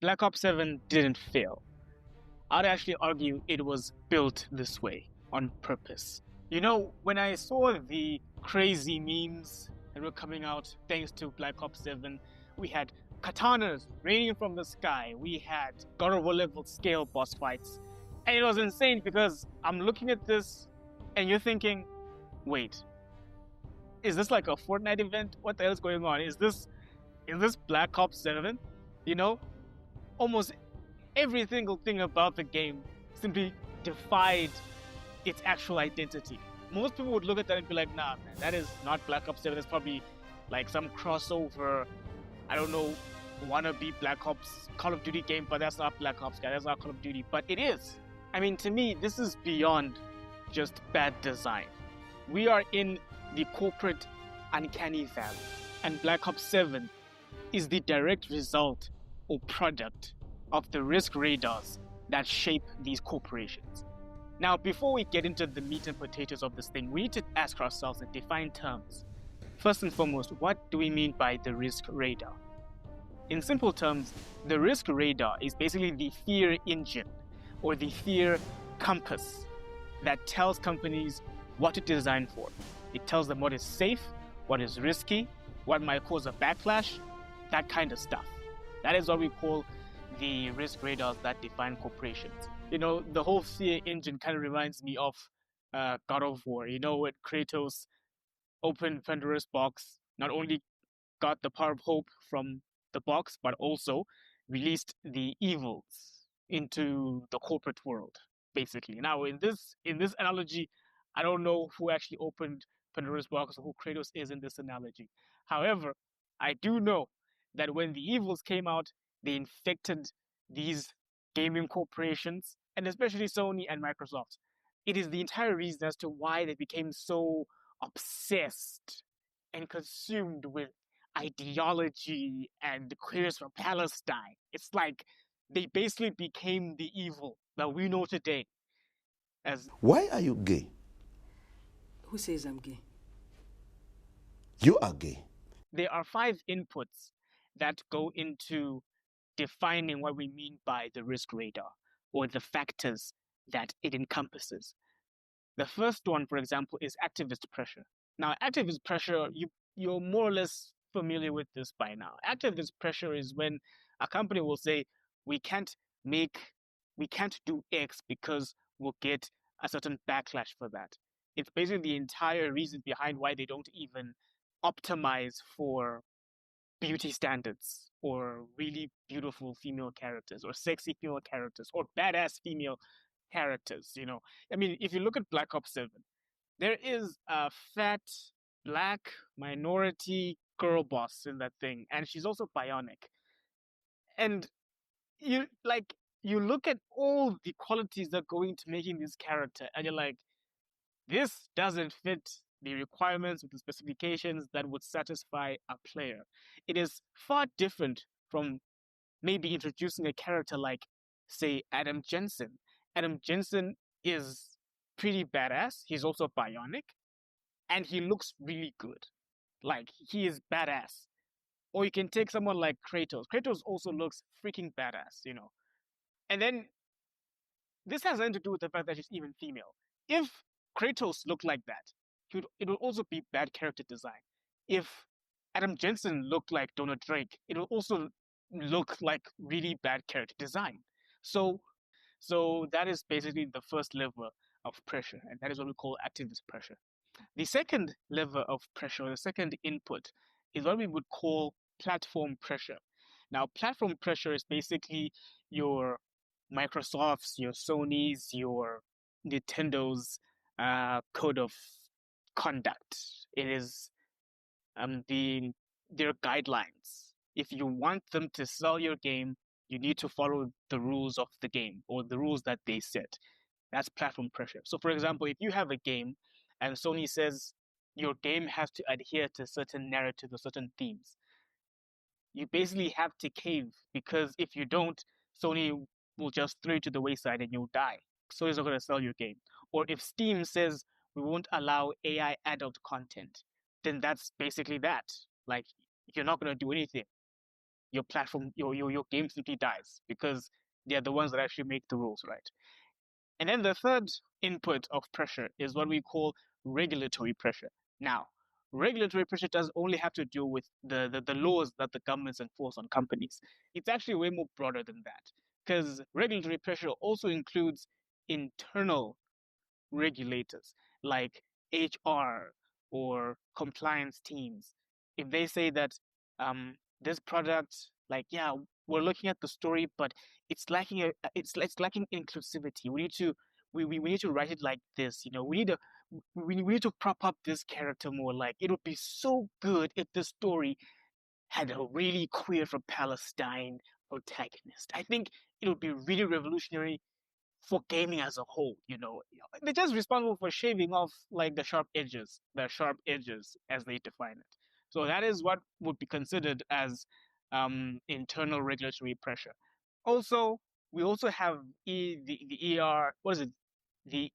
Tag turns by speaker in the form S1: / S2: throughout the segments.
S1: Black Ops 7 didn't fail. I'd actually argue it was built this way on purpose. You know, when I saw the crazy memes that were coming out thanks to Black Ops 7, we had katanas raining from the sky, we had God of War level scale boss fights, and it was insane because I'm looking at this and you're thinking, wait, is this like a Fortnite event? What the hell is going on? Is this Black Ops 7? You know, almost every single thing about the game simply defied its actual identity. Most people would look at that and be like, nah, man, that is not Black Ops 7. That's probably like some crossover, I don't know, wannabe Black Ops Call of Duty game, but that's not Black Ops, guy. That's not Call of Duty. But it is. I mean, to me, this is beyond just bad design. We are in the corporate uncanny valley, and Black Ops 7 is the direct result or product of the risk radars that shape these corporations. Now, before we get into the meat and potatoes of this thing, we need to ask ourselves and define terms. First and foremost, what do we mean by the risk radar? In simple terms, the risk radar is basically the fear engine or the fear compass that tells companies what to design for. It tells them what is safe, what is risky, what might cause a backlash, that kind of stuff. That is what we call the risk radars that define corporations. You know, the whole fear engine kind of reminds me of God of War. You know, when Kratos opened Pandora's box, not only got the power of hope from the box, but also released the evils into the corporate world, basically. Now, in this analogy, I don't know who actually opened Pandora's box or who Kratos is in this analogy. However, I do know that when the evils came out, they infected these gaming corporations, and especially Sony and Microsoft. It is the entire reason as to why they became so obsessed and consumed with ideology and queers for Palestine. It's like they basically became the evil that we know today as.
S2: Why are you gay?
S3: Who says I'm gay?
S2: You are gay.
S1: There are 5 inputs that go into defining what we mean by the risk radar or the factors that it encompasses. The first one, for example, is activist pressure. Now, activist pressure, you're more or less familiar with this by now. Activist pressure is when a company will say, we can't make, we can't do X because we'll get a certain backlash for that. It's basically the entire reason behind why they don't even optimize for beauty standards or really beautiful female characters or sexy female characters or badass female characters. I mean, if you look at Black Ops 7, there is a fat black minority girl boss in that thing, and she's also bionic. And you look at all the qualities that go into making this character, and you're like, this doesn't fit the requirements of the specifications that would satisfy a player. It is far different from maybe introducing a character like, say, Adam Jensen. Adam Jensen is pretty badass. He's also bionic, and he looks really good. Like, he is badass. Or you can take someone like Kratos. Kratos also looks freaking badass. And then this has nothing to do with the fact that she's even female. If Kratos looked like that, it would also be bad character design. If Adam Jensen looked like Donald Drake, it would also look like really bad character design. So, so that is basically the first level of pressure, and that is what we call activist pressure. The second level of pressure, the second input, is what we would call platform pressure. Now, platform pressure is basically your Microsofts, your Sonys, your Nintendo's code of conduct. It is their guidelines. If you want them to sell your game, you need to follow the rules of the game or the rules that they set. That's platform pressure. So, for example, if you have a game and Sony says your game has to adhere to certain narratives or certain themes, you basically have to cave, because if you don't, Sony will just throw you to the wayside and you'll die. Sony's not going to sell your game. Or if Steam says we won't allow AI adult content, then that's basically that. Like, you're not going to do anything. your platform, your game simply dies because they are the ones that actually make the rules, right? And then the third input of pressure is what we call regulatory pressure. Now, regulatory pressure does only have to do with the laws that the governments enforce on companies. It's actually way more broader than that because regulatory pressure also includes internal regulators like HR or compliance teams. If they say that this product, like, yeah, we're looking at the story, but it's lacking inclusivity. We need to write it like this. We need to prop up this character more. Like, it would be so good if the story had a really queer from Palestine protagonist. I think it would be really revolutionary for gaming as a whole. They're just responsible for shaving off like the sharp edges as they define it. So that is what would be considered as internal regulatory pressure. Also, we also have the ER, what is it? The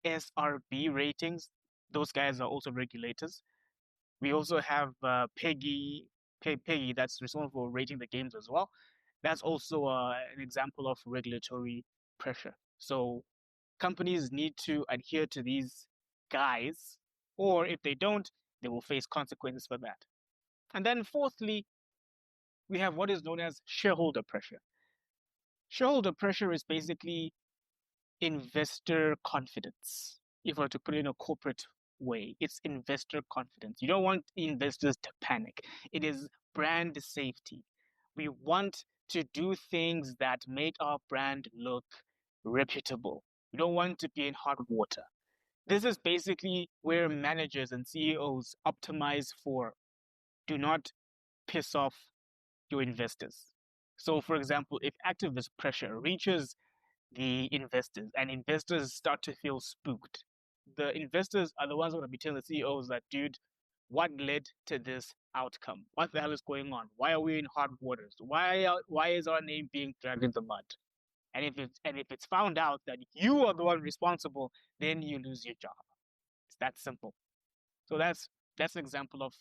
S1: ESRB ratings. Those guys are also regulators. We also have Peggy, that's responsible for rating the games as well. That's also an example of regulatory pressure. So companies need to adhere to these guys, or if they don't, they will face consequences for that. And then fourthly, we have what is known as shareholder pressure. Shareholder pressure is basically investor confidence. If I were to put it in a corporate way, it's investor confidence. You don't want investors to panic. It is brand safety. We want to do things that make our brand look reputable. We don't want to be in hot water. This is basically where managers and CEOs optimize for do not piss off your investors. So, for example, if activist pressure reaches the investors and investors start to feel spooked, the investors are the ones who are going to be telling the CEOs that, dude, what led to this outcome? What the hell is going on? Why are we in hot waters? Why is our name being dragged in the mud? And if it's found out that you are the one responsible, then you lose your job. It's that simple. So that's an example of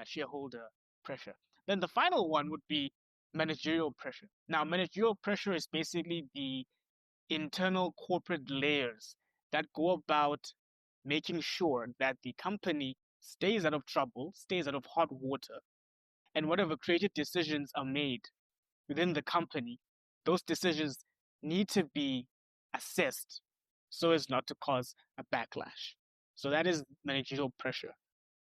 S1: shareholder pressure. Then the final one would be managerial pressure. Now, managerial pressure is basically the internal corporate layers that go about making sure that the company stays out of trouble, stays out of hot water, and whatever creative decisions are made within the company, those decisions need to be assessed so as not to cause a backlash. So that is managerial pressure.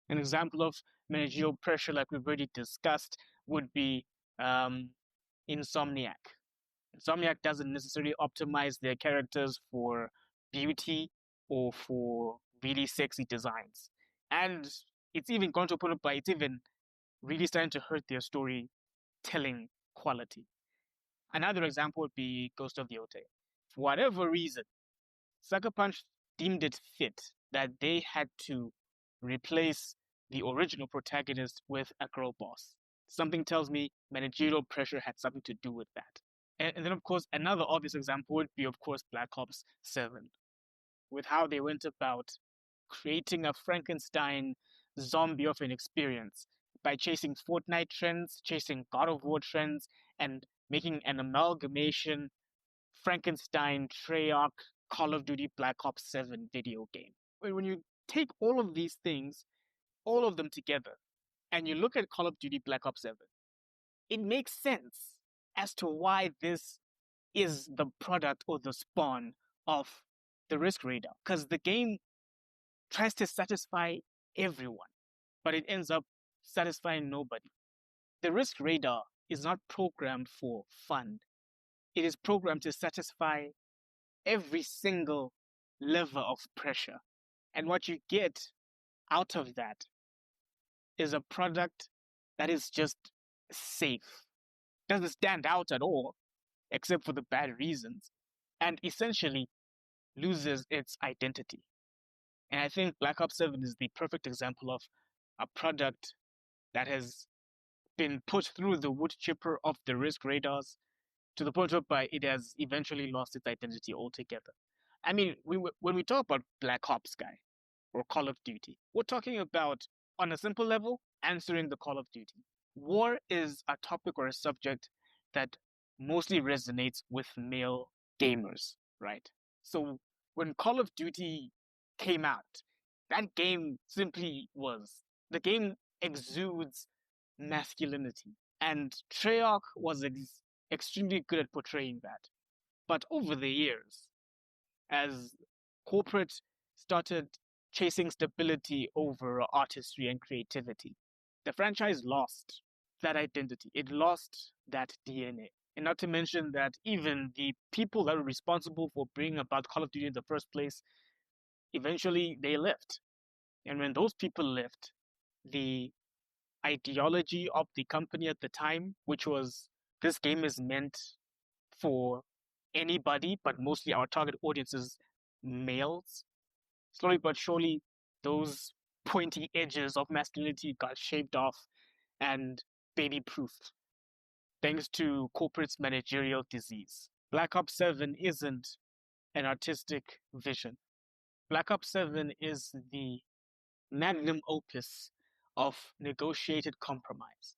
S1: An example of managerial pressure, like we've already discussed, would be Insomniac. Insomniac doesn't necessarily optimize their characters for beauty or for really sexy designs. And it's even gone to a point by it's even really starting to hurt their storytelling quality. Another example would be Ghost of Yotei. For whatever reason, Sucker Punch deemed it fit that they had to replace the original protagonist with a girl boss. Something tells me managerial pressure had something to do with that. And then, of course, another obvious example would be, of course, Black Ops 7, with how they went about creating a Frankenstein zombie of an experience by chasing Fortnite trends, chasing God of War trends, and making an amalgamation Frankenstein Treyarch Call of Duty Black Ops 7 video game. When you take all of these things, all of them together, and you look at Call of Duty Black Ops 7, it makes sense as to why this is the product or the spawn of the Risk Radar. Because the game tries to satisfy everyone, but it ends up satisfying nobody. The Risk Radar is not programmed for fun. It is programmed to satisfy every single level of pressure. And what you get out of that is a product that is just safe. Doesn't stand out at all, except for the bad reasons, and essentially loses its identity. And I think Black Ops 7 is the perfect example of a product that has been put through the wood chipper of the risk radars to the point whereby it has eventually lost its identity altogether. I mean, when we talk about Black Ops, guy, or Call of Duty, we're talking about, on a simple level, answering the Call of Duty. war is a topic or a subject that mostly resonates with male gamers, right? So when Call of Duty came out, that game simply was the game exudes masculinity, and Treyarch was extremely good at portraying that. But over the years, as corporate started chasing stability over artistry and creativity, the franchise lost that identity. It lost that DNA. And not to mention that even the people that were responsible for bringing about Call of Duty in the first place, eventually they left. And when those people left, the ideology of the company at the time, which was this game is meant for anybody, but mostly our target audience is males. Slowly but surely, those pointy edges of masculinity got shaved off and baby proofed thanks to corporate's managerial disease. Black Ops 7 isn't an artistic vision. Black Ops 7 is the magnum opus of negotiated compromise.